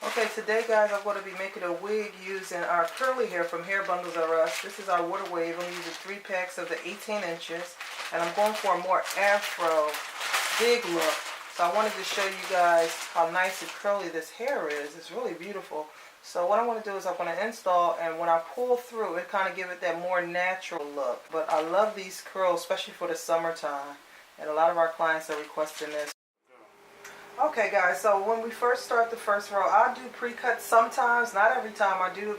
Okay, today guys I'm going to be making a wig using our curly hair from Hair Bundles R Us. This is our water wave. I'm using 3 packs of the 18 inches. And I'm going for a more afro, big look. So I wanted to show you guys how nice and curly this hair is. It's really beautiful. So what I want to do is I'm going to install, and when I pull through, it kind of give it that more natural look. But I love these curls, especially for the summertime. And a lot of our clients are requesting this. Okay guys, so when we first start the first row, I do pre-cut sometimes, not every time. I do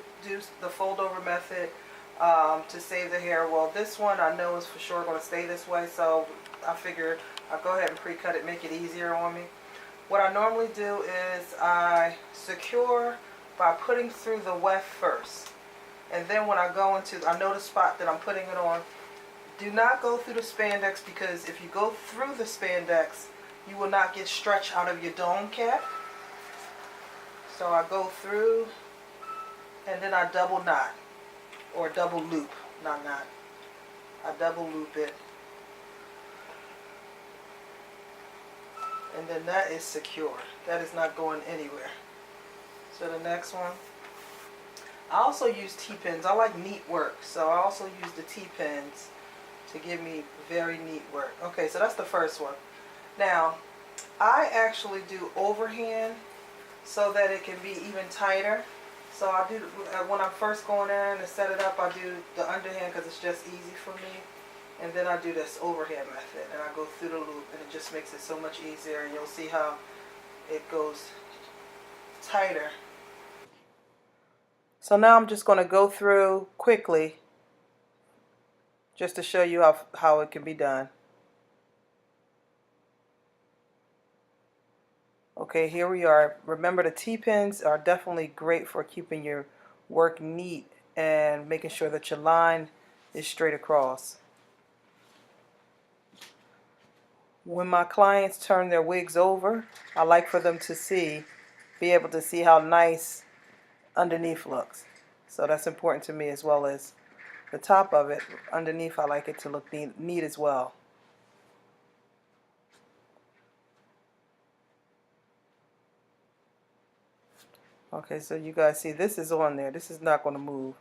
the fold over method to save the hair. Well, this one I know is for sure going to stay this way, so I figured I'll go ahead and pre-cut it, make it easier on me. What I normally do is I secure by putting through the weft first. And then when I go into, I know the spot that I'm putting it on. Do not go through the spandex, because if you go through the spandex, you will not get stretch out of your dome cap. So I go through and then I double knot, or double loop, not knot. I double loop it. And then that is secure. That is not going anywhere. So the next one. I also use T-pins. I like neat work, so I also use the T-pins to give me very neat work. Okay, so that's the first one. Now, I actually do overhand so that it can be even tighter. So I do, when I'm first going in and set it up, I do the underhand because it's just easy for me. And then I do this overhand method, and I go through the loop, and it just makes it so much easier. And you'll see how it goes tighter. So now I'm just going to go through quickly just to show you how it can be done. Okay, here we are. Remember, the T-pins are definitely great for keeping your work neat and making sure that your line is straight across. When my clients turn their wigs over, I like for them to be able to see how nice underneath looks. So that's important to me, as well as the top of it. Underneath, I like it to look neat as well. Okay, so you guys see this is on there. This is not going to move.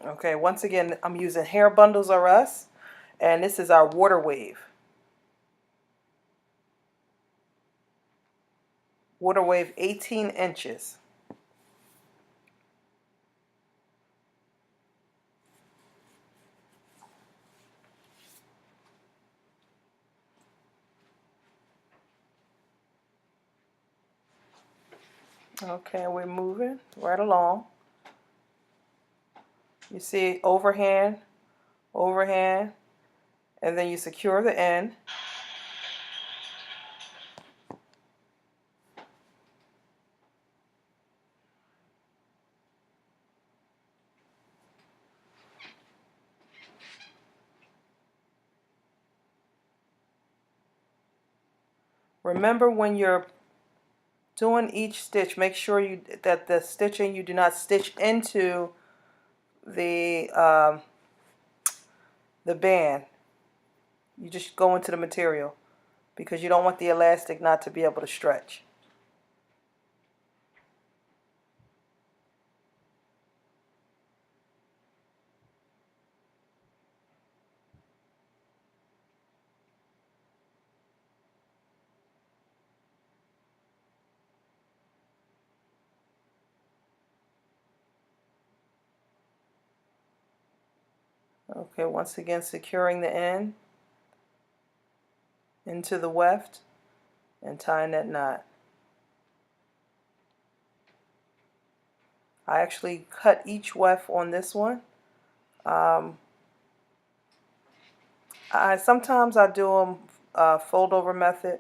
Okay, once again, I'm using Hair Bundles R Us, and this is our water wave. Water wave 18 inches. Okay, we're moving right along. You see overhand, overhand, and then you secure the end. Remember, when you're doing each stitch, make sure that the stitching, you do not stitch into the band. You just go into the material, because you don't want the elastic not to be able to stretch. Okay, once again, securing the end into the weft and tying that knot. I actually cut each weft on this one. Sometimes I do them fold over method,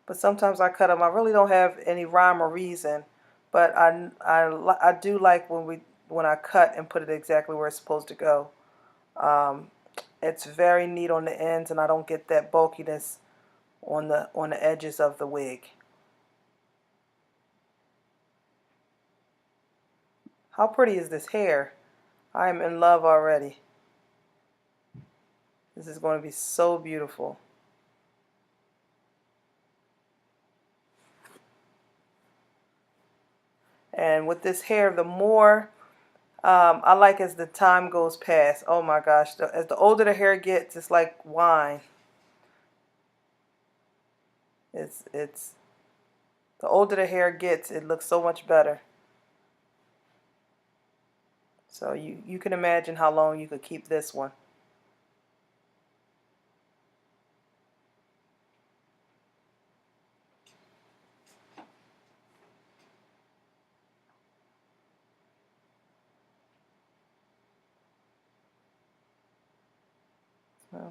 but sometimes I cut them. I really don't have any rhyme or reason, but I do like when I cut and put it exactly where it's supposed to go. It's very neat on the ends, and I don't get that bulkiness on the edges of the wig. How pretty is this hair? I am in love already. This is going to be so beautiful. And with this hair, the more I like as the time goes past. Oh my gosh, as the older the hair gets, it's like wine. It's the older the hair gets, it looks so much better. So you can imagine how long you could keep this one.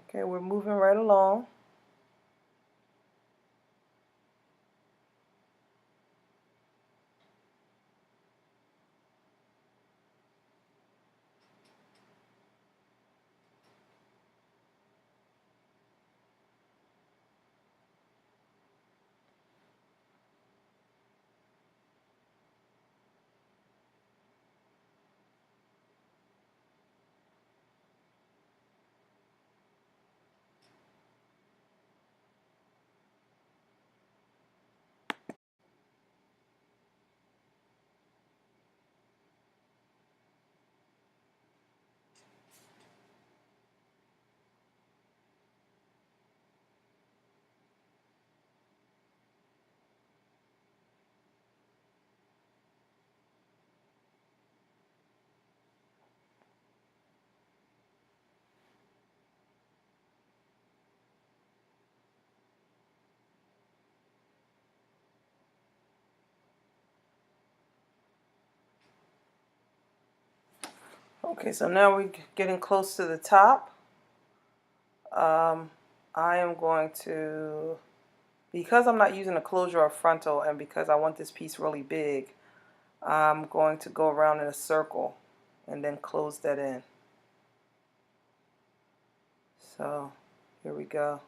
Okay, we're moving right along. Okay, so now we're getting close to the top. I am going to, because I'm not using a closure or frontal, and because I want this piece really big, I'm going to go around in a circle and then close that in. So here we go.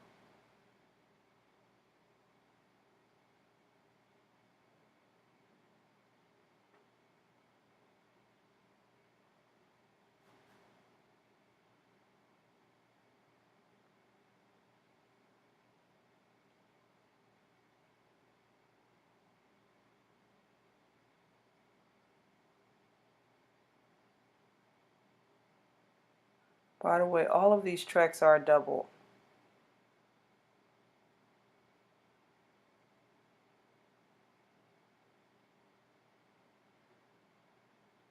By the way, all of these tracks are doubled.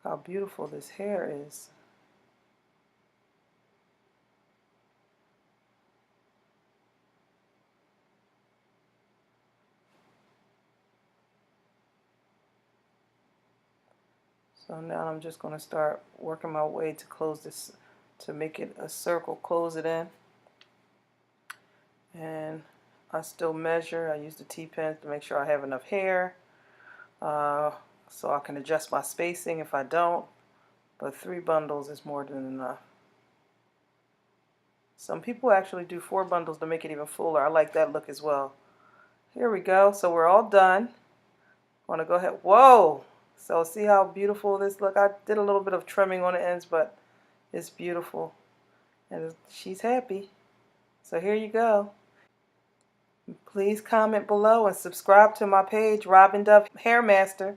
How beautiful this hair is. So now I'm just going to start working my way to close this, to make it a circle, close it in. And I still measure. I use the T-pen to make sure I have enough hair, so I can adjust my spacing if I don't. But 3 bundles is more than enough. Some people actually do 4 bundles to make it even fuller. I like that look as well. Here we go. So we're all done. I want to go ahead. Whoa! So see how beautiful this look? I did a little bit of trimming on the ends, but it's beautiful. And she's happy. So here you go. Please comment below and subscribe to my page, Robin Dove HairMaster.